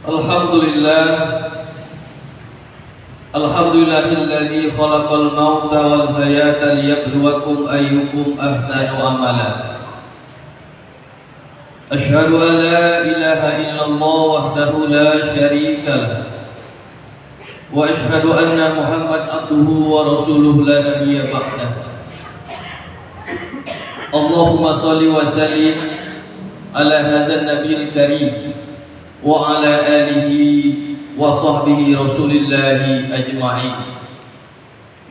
Alhamdulillah, alhamdulillahilladzi khalaqal mauta wal hayata liyabluwakum ayyukum ahsanu amala. Asyhadu an la ilaha illallah wahdahu la syarika lah, wa asyhadu anna Muhammad abduhu wa rasuluhu la nabiyya ba'dah. Allahumma shalli wa sallim ala hadzal nabiyil karim wa ala alihi wa sahbihi rasulillahi ajma'in.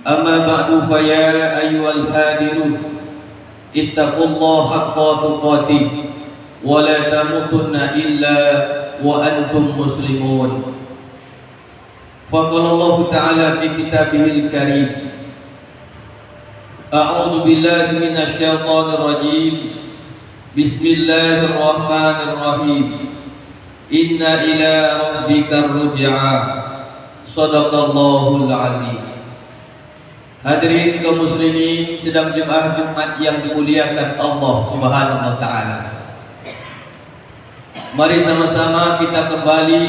Amma ba'du, fa ya ayyuhal hadirun ittaqullaha haqqa tuqatih wa la tamutunna illa wa antum muslimun. Faqala Allah ta'ala fi kitabihil karim, a'udzu billahi minasy syaithanir rajim. Bismillahirrahmanirrahim. Inna ila rabbika ruj'a. Shadaqallahul azim. Hadirin kaum muslimin sedang jemaah Jumat yang dimuliakan Allah Subhanahu wa taala. Mari sama-sama kita kembali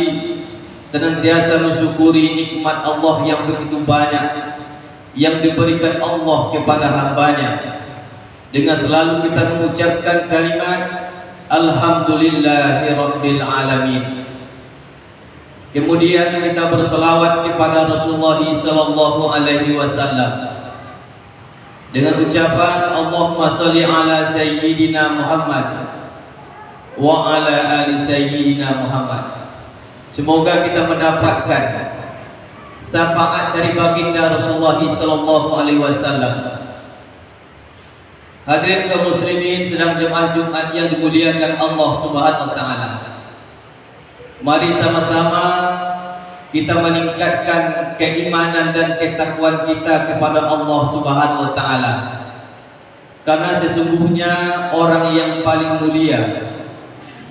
senantiasa mensyukuri nikmat Allah yang begitu banyak yang diberikan Allah kepada hambanya, dengan selalu kita mengucapkan kalimat Alhamdulillahi Rabbil Alamin. Kemudian kita berselawat kepada Rasulullah sallallahu alaihi wasallam dengan ucapan Allahumma shalli ala sayyidina Muhammad wa ala ali sayyidina Muhammad. Semoga kita mendapatkan syafaat dari baginda Rasulullah sallallahu alaihi wasallam. Hadirin kaum muslimin sedang jemaah Jumat yang dimuliakan Allah Subhanahu wa taala. Mari sama-sama kita meningkatkan keimanan dan ketakwaan kita kepada Allah Subhanahu wa taala. Karena sesungguhnya orang yang paling mulia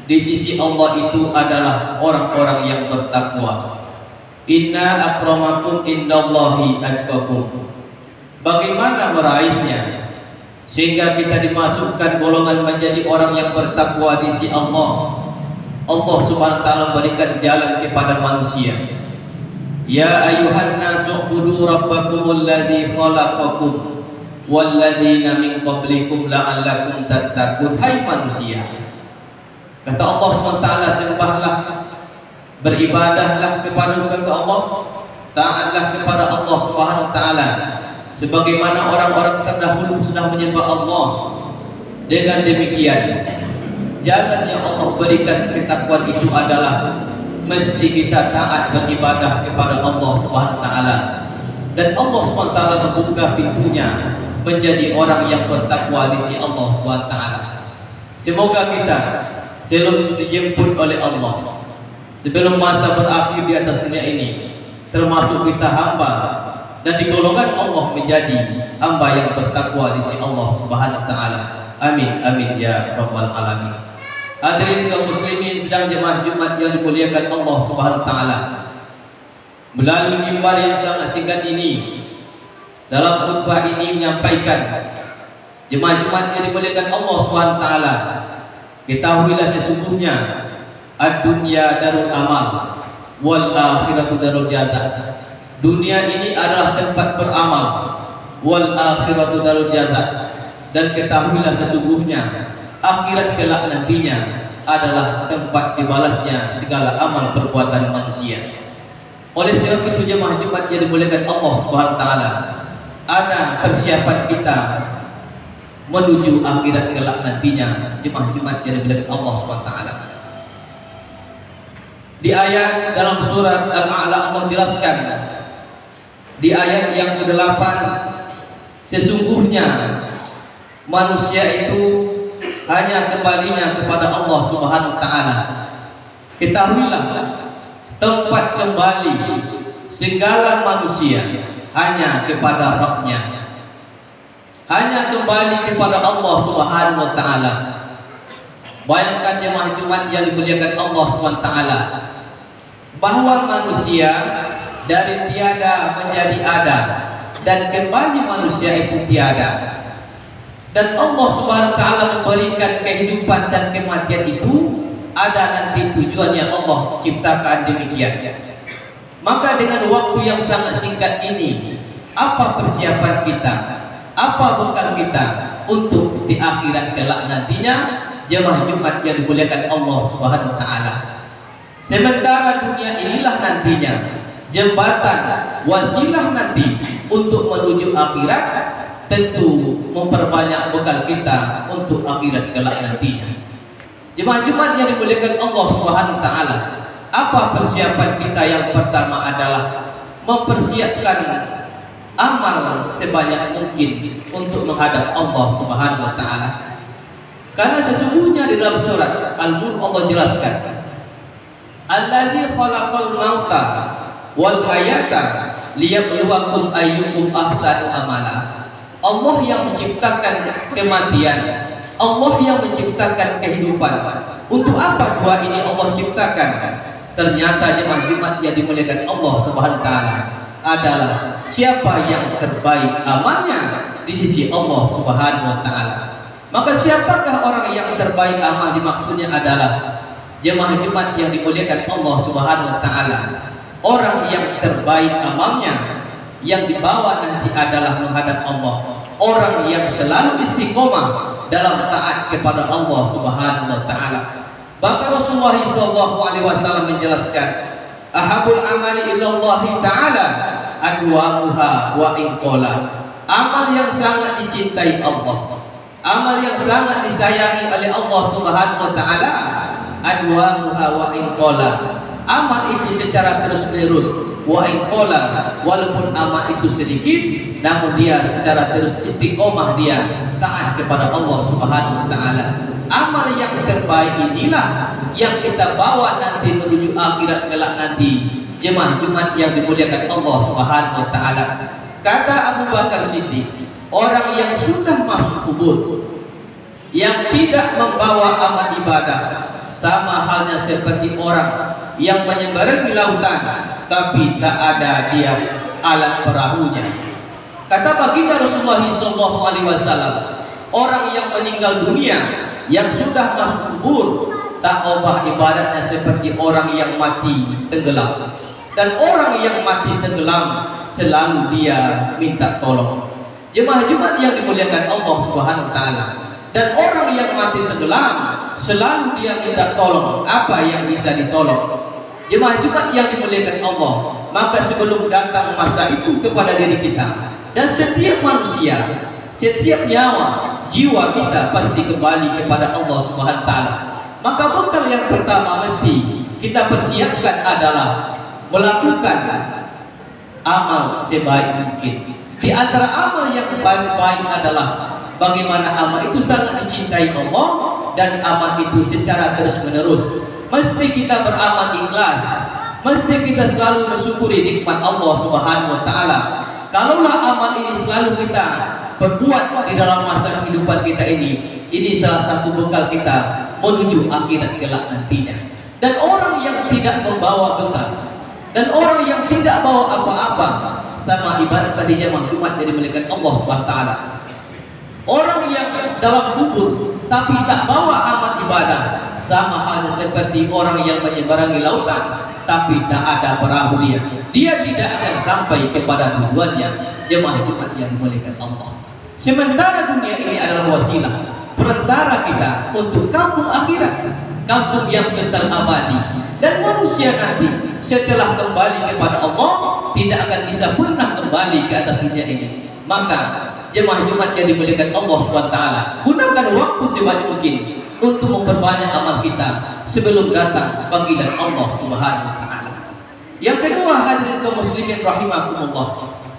di sisi Allah itu adalah orang-orang yang bertakwa. Inna akramakum indallahi atqakum. Bagaimana meraihnya sehingga kita dimasukkan golongan menjadi orang yang bertakwa di sisi Allah? Allah Subhanahu wa taala berikan jalan kepada manusia. Ya ayuhan nasu ubudu rabbakumul ladzi khalaqakum wal ladzina min qablikum la'allakum tattaqun. Hai manusia, kata Allah Subhanahu wa taala, sembahlah, beribadahlah kepada Allah, taatlah kepada Allah Subhanahu wa taala sebagaimana orang-orang terdahulu sudah menyembah Allah. Dengan demikian, jalan yang Allah berikan ketakwaan itu adalah mesti kita taat beribadah kepada Allah Subhanahu wa taala, dan Allah Subhanahu wa taala membuka pintunya menjadi orang yang bertakwa di sisi Allah Subhanahu wa taala. Semoga kita selalu dijemput oleh Allah sebelum masa berakhir di atas dunia ini, termasuk kita hamba dan di golongan Allah menjadi hamba yang bertakwa di sisi Allah Subhanahu wa taala. Amin amin ya rabbal alamin. Hadirin kaum muslimin sedang jemaah Jumat yang dimuliakan Allah Subhanahu wa taala. Melalui mimbar yang sangat singkat ini, dalam khutbah ini menyampaikan jemaah Jumat yang dimuliakan Allah Subhanahu wa taala, ketahuilah sesungguhnya ad-dunya darul amal wal akhiratu darul jazaa. Dunia ini adalah tempat beramal, wal akhiratu darul jazaa, dan ketahuilah sesungguhnya akhirat kelak nantinya adalah tempat dibalasnya segala amal perbuatan manusia. Oleh sebab itu jemaah Jumat yang dimuliakan Allah Subhanahu wa taala, ada persiapan kita menuju akhirat kelak nantinya. Jemaah Jumat yang dimuliakan Allah Subhanahu wa taala, di ayat dalam surat Al-A'la Allah jelaskan di ayat yang ke-8, sesungguhnya manusia itu hanya kembalinya kepada Allah Subhanahu wa taala. Ketahuilah tempat kembali segala manusia hanya kepada Rabb-Nya. Hanya kembali kepada Allah Subhanahu wa taala. Bayangkan jemaah Jumat yang dimuliakan Allah Subhanahu wa taala, bahwa manusia dari tiada menjadi ada, dan kembali manusia itu tiada. Dan Allah Subhanahu wa taala memberikan kehidupan dan kematian itu ada nanti tujuannya Allah ciptakan demikian. Maka dengan waktu yang sangat singkat ini, apa persiapan kita, apa bekal kita untuk di akhirat kelak nantinya, jemaah Jumat yang dimuliakan Allah Subhanahu wa taala. Sementara dunia inilah nantinya jembatan, wasilah nanti untuk menuju akhirat, tentu memperbanyak bekal kita untuk akhirat kelak nantinya. Jemaah Jumat yang dimuliakan Allah Subhanahu wa taala, apa persiapan kita? Yang pertama adalah mempersiapkan amal sebanyak mungkin untuk menghadap Allah Subhanahu wa taala. Karena sesungguhnya di dalam surat Al-Mulk Allah jelaskan, Allazi khalaqal mauta wal hayata liyabluwakum ayyukum ahsanu amala. Allah yang menciptakan kematian, Allah yang menciptakan kehidupan. Untuk apa dua ini Allah ciptakan? Ternyata jemaah Jumat yang dimuliakan Allah Subhanahu wa taala adalah siapa yang terbaik amalnya di sisi Allah Subhanahu wa taala. Maka siapakah orang yang terbaik amal? Dimaksudnya adalah jemaah Jumat yang dimuliakan Allah Subhanahu wa taala. Orang yang terbaik amalnya yang dibawa nanti adalah menghadap Allah. Orang yang selalu istiqomah dalam taat kepada Allah Subhanahu wa taala. Bahkan Rasulullah SAW menjelaskan, ahabul amali illallahi ta'ala adwamuha wa inqala. Amal yang sangat dicintai Allah, amal yang sangat disayangi oleh Allah Subhanahu wa taala, adwamuha wa inqala. Amal itu secara terus-menerus, wa inqala, walaupun amal itu sedikit, namun dia secara terus istiqomah, dia taat kepada Allah Subhanahu wa taala. Amal yang terbaik inilah yang kita bawa nanti menuju akhirat kelak nanti. Jemaah Jumat yang dimuliakan Allah Subhanahu wa taala. Kata Abu Bakar Siddiq, orang yang sudah masuk kubur yang tidak membawa amal ibadah, sama halnya seperti orang yang menyeberangi lautan tapi tak ada dia alat perahunya. Kata baginda Rasulullah SAW, orang yang meninggal dunia yang sudah masuk kubur tak ubah ibadatnya seperti orang yang mati tenggelam. Dan orang yang mati tenggelam selalu dia minta tolong. Jemaah Jumat yang dimuliakan Allah Subhanahu wa taala. Dan orang yang mati tenggelam selalu dia minta tolong. Apa yang bisa ditolong? Jemaah Jumat yang dimuliakan Allah, maka sebelum datang masa itu kepada diri kita dan setiap manusia, setiap nyawa, jiwa kita pasti kembali kepada Allah Subhanahu wa taala. Maka bekal yang pertama mesti kita persiapkan adalah melakukan amal sebaik mungkin. Di antara amal yang baik-baik adalah bagaimana amal itu sangat dicintai Allah dan amal itu secara terus-menerus. Mesti kita beramal ikhlas, mesti kita selalu mensyukuri nikmat Allah Subhanahu wa taala. Kalaulah amal ini selalu kita berbuat di dalam masa kehidupan kita ini salah satu bekal kita menuju akhirat kelak nantinya. Dan orang yang tidak membawa bekal dan orang yang tidak bawa apa-apa, sama ibarat tadi jemaah Jumat yang dimuliakan Allah Subhanahu wa taala. Orang yang dalam kubur tapi tak bawa amal ibadah, sama halnya seperti orang yang menyeberangi lautan tapi tak ada perahu dia. Dia tidak akan sampai kepada tujuannya. Jemaah Jumat yang dimuliakan Allah. Sementara dunia ini adalah wasilah, perantara kita untuk kampung akhirat, kampung yang kekal abadi. Dan manusia nanti setelah kembali kepada Allah tidak akan bisa pernah kembali ke atas dunia ini. Maka jemaah Jumat yang dimuliakan Allah SWT, gunakan waktu sebanyak mungkin untuk memperbanyak amal kita sebelum datang panggilan Allah Subhanahu wa taala. Yang kedua, hadirin kaum muslimin rahimakumullah,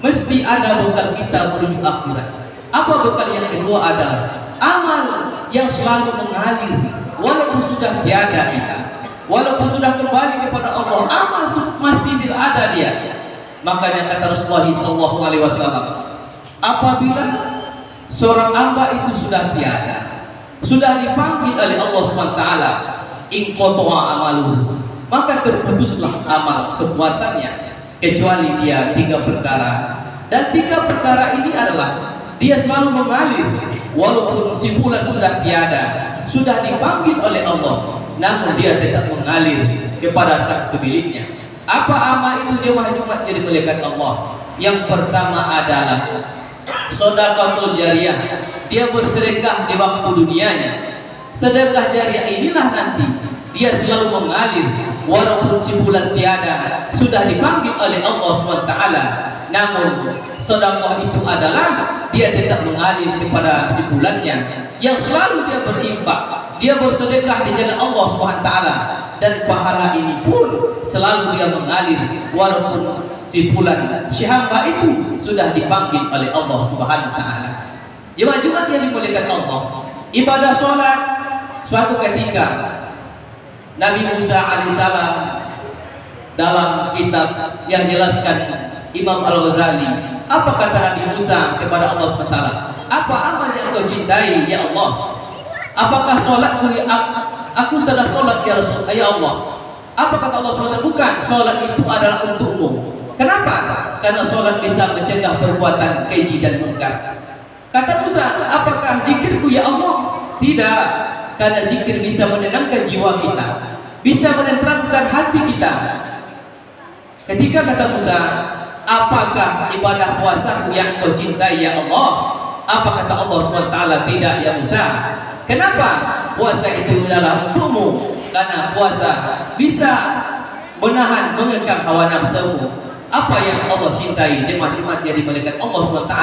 mesti ada bekal kita menuju akhirat. Apa bekal yang kedua? Adalah amal yang selalu mengalir walaupun sudah tiada kita, walaupun sudah kembali kepada Allah, amal mesti ada dia. Makanya kata Rasulullah SAW, apabila seorang hamba itu sudah tiada, sudah dipanggil oleh Allah SWT, inqata'a amaluhu, maka terputuslah amal perbuatannya kecuali dia 3 perkara. Dan 3 perkara ini adalah dia selalu mengalir walaupun simpulan sudah tiada, sudah dipanggil oleh Allah, namun dia tetap mengalir kepada sang pemiliknya. Apa amal itu jemaah Jumat jadi malaikat Allah? Yang pertama adalah sedekah jariyah. Dia bersedekah di waktu dunianya. Sedekah jariyah inilah nanti dia selalu mengalir walaupun simpulan tiada, sudah dipanggil oleh Allah SWT, namun sedekah itu adalah dia tetap mengalir kepada simpulannya, yang selalu dia berinfak, dia bersedekah di jalan Allah SWT, dan pahala ini pun selalu dia mengalir walaupun simpulan si hamba itu sudah dipanggil oleh Allah SWT. Jemaah Jumat yang dimuliakan Allah, ibadah sholat suatu ketika Nabi Musa alaihissalam dalam kitab yang jelaskan Imam Al-Ghazali, apa kata Nabi Musa kepada Allah SWT? Apa amal yang kau cintai ya Allah? Apakah sholatku? Aku sudah sholat ya Rasul, ya Allah. Apa kata Allah SWT? Bukan, sholat itu adalah untukmu. Kenapa? Karena sholat bisa mencegah perbuatan keji dan munkar. Kata Musa, apakah zikirku ya Allah? Tidak, karena zikir bisa menenangkan jiwa kita, bisa menenteramkan hati kita. Ketika kata Musa, apakah ibadah puasaku yang kau cintai ya Allah? Apa kata Allah SWT? Tidak ya Musa. Kenapa? Puasa itu adalah untukmu, karena puasa bisa menahan, mengekang hawa nafsumu. Apa yang Allah cintai jemaah Jumat yang dimuliakan Allah SWT,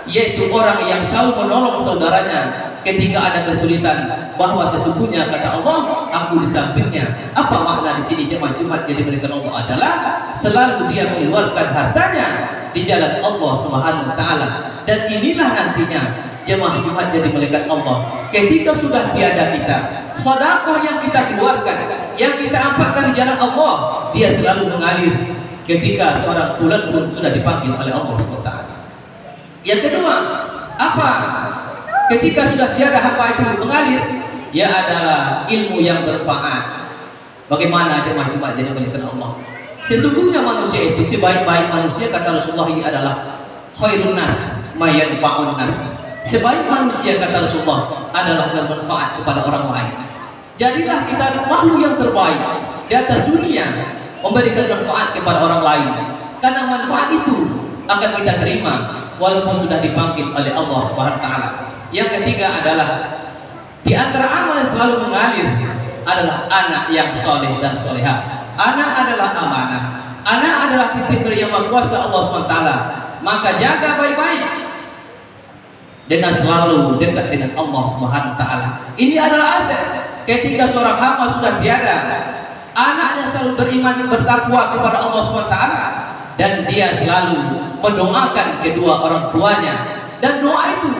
yaitu orang yang selalu menolong saudaranya ketika ada kesulitan, bahwa sesungguhnya kata Allah, aku di sampingnya. Apa makna di sini jemaah Jumat yang dimuliakan Allah adalah selalu dia mengeluarkan hartanya di jalan Allah Subhanahu wa taala. Dan inilah nantinya jemaah Jumat yang dimuliakan Allah, ketika sudah tiada kita, sedekah yang kita keluarkan, yang kita ampakkan di jalan Allah, dia selalu mengalir ketika seorang bulan pun sudah dipanggil oleh Allah SWT. Yang kedua, apa? Ketika sudah tiada hamba itu mengalir, ia adalah ilmu yang bermanfaat. Bagaimana jemaah Jumat jadi milik Allah? Sesungguhnya manusia itu, sebaik-baik manusia kata Rasulullah ini adalah khairun nas mayanfa'un nas. Sebaik manusia kata Rasulullah adalah bermanfaat kepada orang lain. Jadilah kita makhluk yang terbaik di atas dunia, memberikan manfaat kepada orang lain, karena manfaat itu akan kita terima walaupun sudah dipanggil oleh Allah Subhanahu wa taala. Yang ketiga adalah di antara amal yang selalu mengalir adalah anak yang soleh dan solehah. Anak adalah amanah, anak adalah titip dari Yang Maha Kuasa Allah SWT. Maka jaga baik-baik dengan selalu dekat dengan Allah Subhanahu wa taala. Ini adalah aset. Ketika seorang hamba sudah tiada, anaknya selalu beriman, bertakwa kepada Allah SWT, dan dia selalu mendoakan kedua orang tuanya, dan doa itu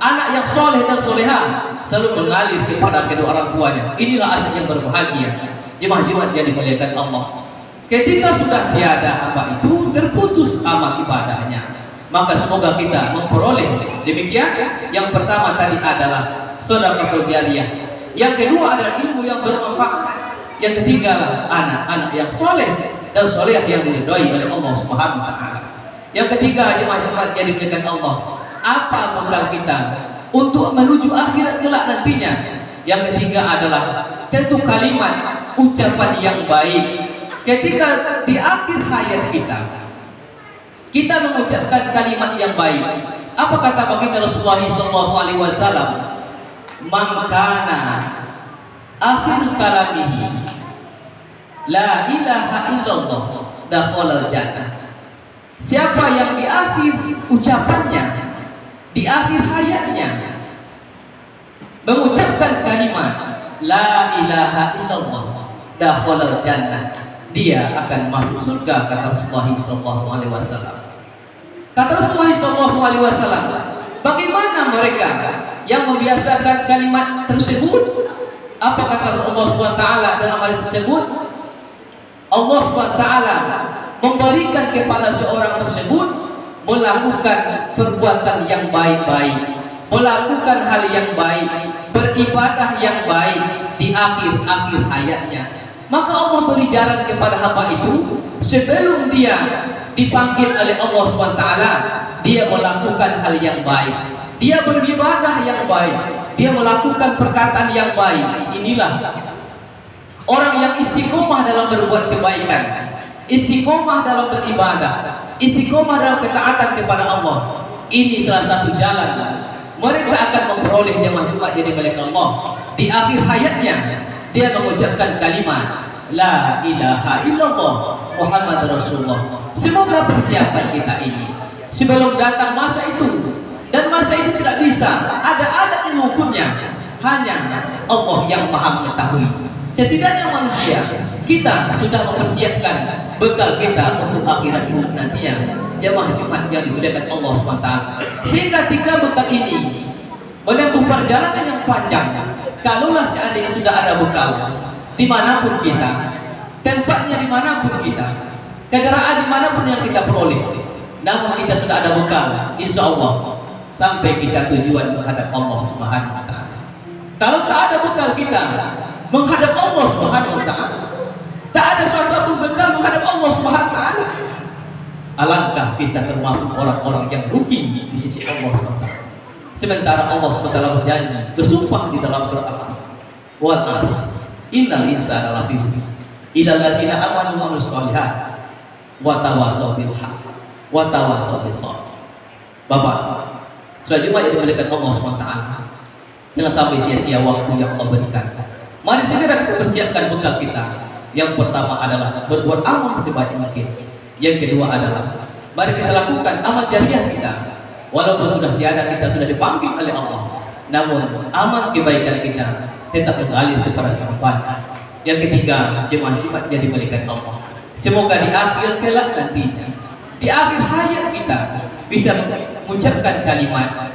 anak yang soleh dan solehah selalu mengalir kepada kedua orang tuanya. Inilah aset yang berbahagia jemaah Jumat yang dimuliakan Allah. Ketika sudah tiada apa itu, terputus amal ibadahnya, maka semoga kita memperoleh demikian. Yang pertama tadi adalah sedekah jariyah, yang kedua adalah ilmu yang bermanfaat, yang ketiga anak-anak yang soleh dan solehah yang diridhai oleh Allah Subhanahu wa taala. Yang ketiga jemaah Jumat yang dimuliakan Allah, apa bekal kita untuk menuju akhirat kelak nantinya? Yang ketiga adalah tentu kalimat ucapan yang baik. Ketika di akhir hayat kita mengucapkan kalimat yang baik. Apa kata baginda Rasulullah SAW? Man kana akhir kalamihi la ilaha illallah dakhalal jannah. Siapa yang di akhir ucapannya, di akhir hayatnya mengucapkan kalimat la ilaha illallah dakhalal jannah, dia akan masuk surga, kata Rasulullah SAW. Kata Rasulullah SAW, bagaimana mereka yang membiasakan kalimat tersebut? Apa kata Allah SWT dalam ayat tersebut? Allah SWT memberikan kepada seorang tersebut melakukan perbuatan yang baik-baik, melakukan hal yang baik, beribadah yang baik di akhir-akhir hayatnya. Maka Allah beri jalan kepada hamba itu sebelum dia dipanggil oleh Allah SWT, dia melakukan hal yang baik, dia beribadah yang baik, dia melakukan perkataan yang baik. Inilah orang yang istiqomah dalam berbuat kebaikan, istiqomah dalam beribadah, istiqomah dalam ketaatan kepada Allah. Ini salah satu jalan mereka akan memperoleh jemaah Jumat jadi milik Allah. Di akhir hayatnya dia mengucapkan kalimat La ilaha illallah Muhammad Rasulullah. Semoga persiapan kita ini sebelum datang masa itu, dan masa itu tidak bisa ada alat yang hukumnya, hanya Allah yang maha mengetahui. Setidaknya manusia kita sudah mempersiapkan bekal kita untuk akhirat nantinya. Jemaah Jumat yang dimuliakan Allah SWT, sehingga tiga bekal ini menempuh perjalanan yang panjang. Kalaulah seandainya sudah ada bekal dimanapun kita, tempatnya dimanapun kita, kendaraan dimanapun yang kita peroleh, namun kita sudah ada bekal, insya Allah sampai kita tujuan menghadap Allah Subhanahu Wa Taala. Kalau tak ada bekal kita menghadap Allah Subhanahu Wa Taala, tak ada suatu bekal menghadap Allah Subhanahu Wa Taala, alangkah kita termasuk orang-orang yang rugi di sisi Allah Subhanahu Wa Taala. Sementara Allah Subhanahu Wa Taala berjanji, bersumpah di dalam surat Al-Asr, wal 'asr innal insana lafi khusr illal ladzina amanu wa amilus shalihat wa tawassaw bil haqq wa tawassaw bis sabr. Bapak, sholat Jumat yang dimuliakan Allah SWT, jangan sampai sia-sia waktu yang Allah berikan. Mari segera kita persiapkan bekal kita. Yang pertama adalah berbuat amal sebaik mungkin. Yang kedua adalah mari kita lakukan amal jariah kita. Walaupun sudah tiada, kita sudah dipanggil oleh Allah, namun amal kebaikan kita tetap mengalir kepada syafa'at. Yang ketiga, jemaah Jumat yang dimuliakan Allah, semoga di akhir kelak nantinya, di akhir hayat kita bisa mengucapkan kalimat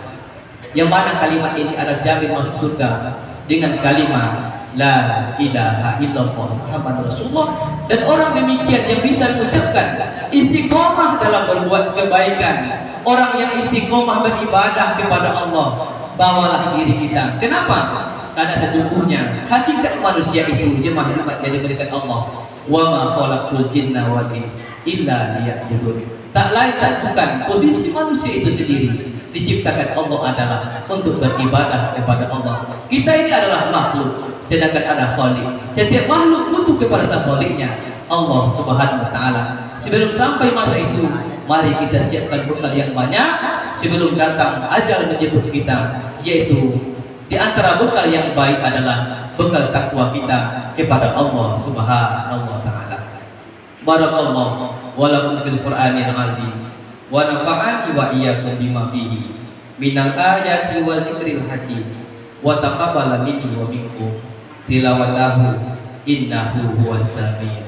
yang mana kalimat ini adalah jamin masuk surga dengan kalimat La ilaha illallah Muhammad Rasulullah. Dan orang demikian yang bisa mengucapkan istiqomah dalam berbuat kebaikan, orang yang istiqomah beribadah kepada Allah, bawalah diri kita. Kenapa? Karena sesungguhnya hakikat manusia itu, jemaah Jumat yang diberikan Allah, wa ma khalaqul jinna wal insa illa liya'budun. Tak lain tak bukan posisi manusia itu sendiri diciptakan Allah adalah untuk beribadah kepada Allah. Kita ini adalah makhluk, sedangkan ada khaliq. Setiap makhluk butuh kepada sang khaliqnya, Allah Subhanahu Wa Taala. Sebelum sampai masa itu, mari kita siapkan bekal yang banyak sebelum datang ajal menjemput kita, yaitu di antara bekal yang baik adalah bekal takwa kita kepada Allah Subhanahu Wa Taala. Barakallahu wa lakum fil Qur'anil azim wa nafa'ani wa iyyakum bima fihi minal ayati wa zikril hakim wa taqabbala minni wa minkum tilawatahu innahu huwas samiul